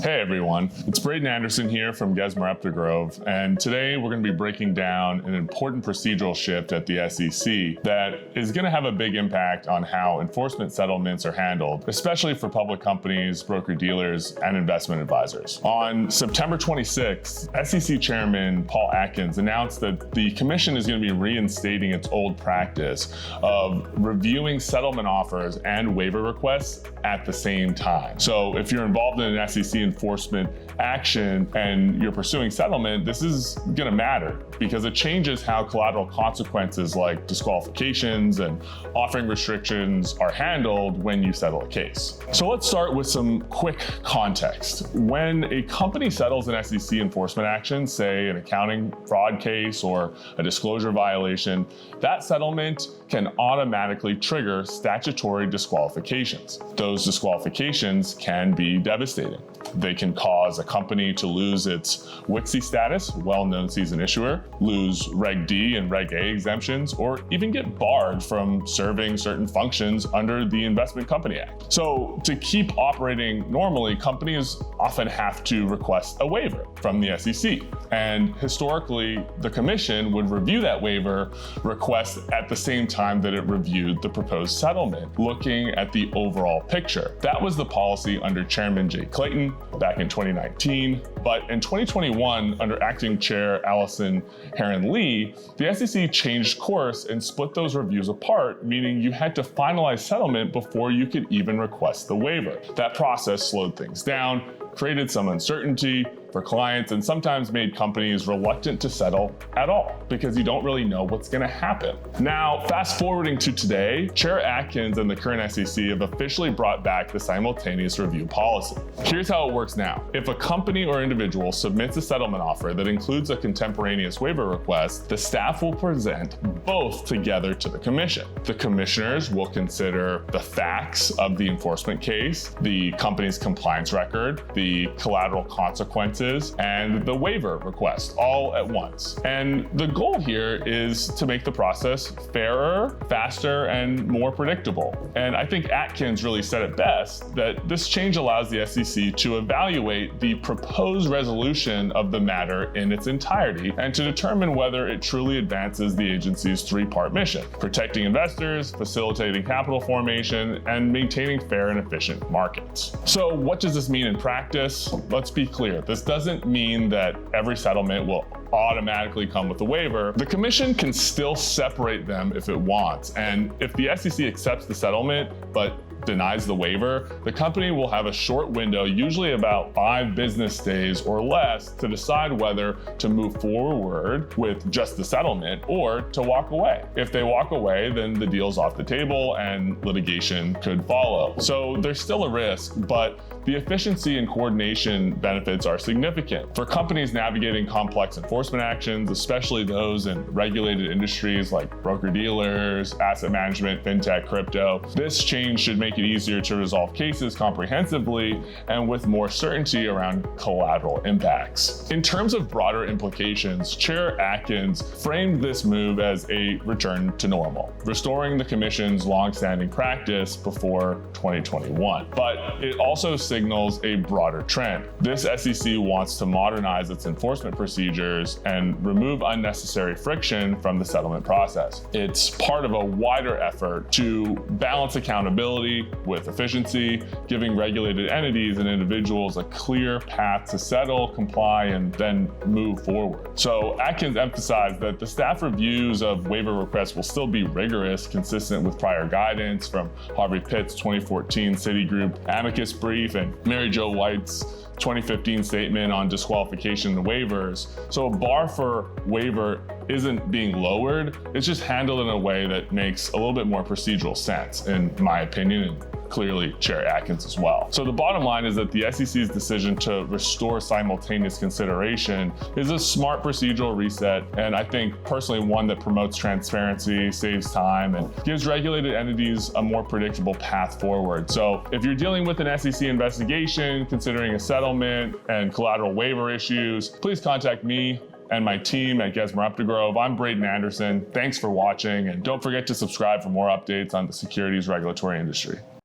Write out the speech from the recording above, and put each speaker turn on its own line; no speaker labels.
Hey everyone, it's Braden Anderson here from Grove, and today we're going to be breaking down an important procedural shift at the SEC that is going to have a big impact on how enforcement settlements are handled, especially for public companies, broker-dealers, and investment advisors. On September 26th, SEC Chairman Paul Atkins announced that the Commission is going to be reinstating its old practice of reviewing settlement offers and waiver requests at the same time. So if you're involved in an SEC enforcement action and you're pursuing settlement, this is going to matter because it changes how collateral consequences like disqualifications and offering restrictions are handled when you settle a case. So let's start with some quick context. When a company settles an SEC enforcement action, say an accounting fraud case or a disclosure violation, that settlement can automatically trigger statutory disqualifications. Those disqualifications can be devastating. They can cause a company to lose its WKSI status, well-known seasoned issuer, lose Reg D and Reg A exemptions, or even get barred from serving certain functions under the Investment Company Act. So to keep operating normally, companies often have to request a waiver from the SEC. And historically, the Commission would review that waiver request at the same time that it reviewed the proposed settlement, looking at the overall picture. That was the policy under Chairman Jay Clayton back in 2019, but in 2021, under Acting Chair Allison Herron-Lee, the SEC changed course and split those reviews apart, meaning you had to finalize settlement before you could even request the waiver. That process slowed things down, created some uncertainty for clients, and sometimes made companies reluctant to settle at all because you don't really know what's going to happen. Now, fast forwarding to today, Chair Atkins and the current SEC have officially brought back the simultaneous review policy. Here's how it works now. If a company or individual submits a settlement offer that includes a contemporaneous waiver request, the staff will present both together to the Commission. The commissioners will consider the facts of the enforcement case, the company's compliance record, the collateral consequences, and the waiver request all at once. And the goal here is to make the process fairer, faster, and more predictable. And I think Atkins really said it best that this change allows the SEC to evaluate the proposed resolution of the matter in its entirety and to determine whether it truly advances the agency's three-part mission: protecting investors, facilitating capital formation, and maintaining fair and efficient markets. So what does this mean in practice? Let's be clear. This doesn't mean that every settlement will automatically come with a waiver. The Commission can still separate them if it wants. And if the SEC accepts the settlement, but denies the waiver, the company will have a short window, usually about 5 business days or less, to decide whether to move forward with just the settlement or to walk away. If they walk away, then the deal's off the table and litigation could follow. So there's still a risk, but the efficiency and coordination benefits are significant. For companies navigating complex enforcement actions, especially those in regulated industries like broker-dealers, asset management, fintech, crypto, this change should make it easier to resolve cases comprehensively and with more certainty around collateral impacts. In terms of broader implications, Chair Atkins framed this move as a return to normal, restoring the Commission's longstanding practice before 2021. But it also signals a broader trend. This SEC wants to modernize its enforcement procedures and remove unnecessary friction from the settlement process. It's part of a wider effort to balance accountability with efficiency, giving regulated entities and individuals a clear path to settle, comply, and then move forward. So Atkins emphasized that the staff reviews of waiver requests will still be rigorous, consistent with prior guidance from Harvey Pitt's 2014 Citigroup amicus brief and Mary Jo White's 2015 statement on disqualification and waivers. So a bar for waiver isn't being lowered, it's just handled in a way that makes a little bit more procedural sense, in my opinion, and clearly Chair Atkins as well. So the bottom line is that the SEC's decision to restore simultaneous consideration is a smart procedural reset, and I think personally one that promotes transparency, saves time, and gives regulated entities a more predictable path forward. So if you're dealing with an SEC investigation, considering a settlement and collateral waiver issues, please contact me and my team at Grove. I'm Braden Anderson. Thanks for watching, and don't forget to subscribe for more updates on the securities regulatory industry.